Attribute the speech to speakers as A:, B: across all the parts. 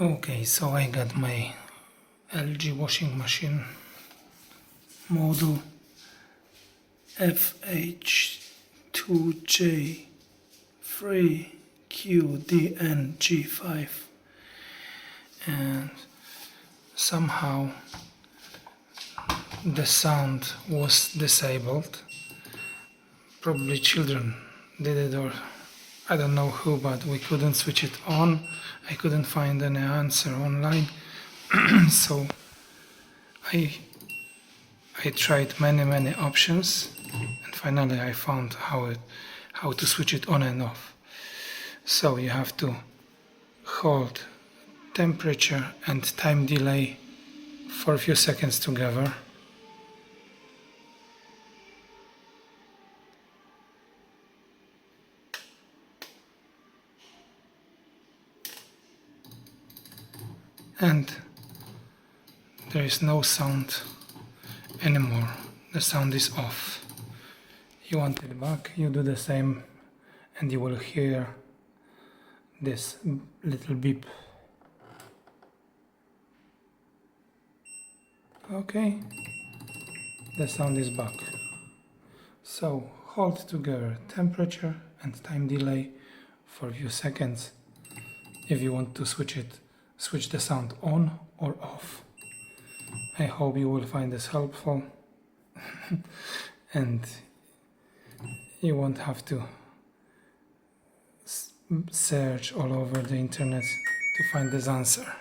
A: Okay, so I got my LG washing machine model FH2J3QDNG5, and somehow the sound was disabled. Probably children did it, or I don't know who, but we couldn't switch it on. I couldn't find any answer online. So I tried many options, and finally I found how to switch it on and off. So you have to hold temperature and time delay for a few seconds together. And there is no sound anymore. The sound is off. You want it back, you do the same, and you will hear this little beep. Okay, the sound is back. So hold together temperature and time delay for a few seconds if you want to switch the sound on or off. I hope you will find this helpful and you won't have to search all over the internet to find this answer.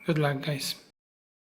A: Good luck, guys.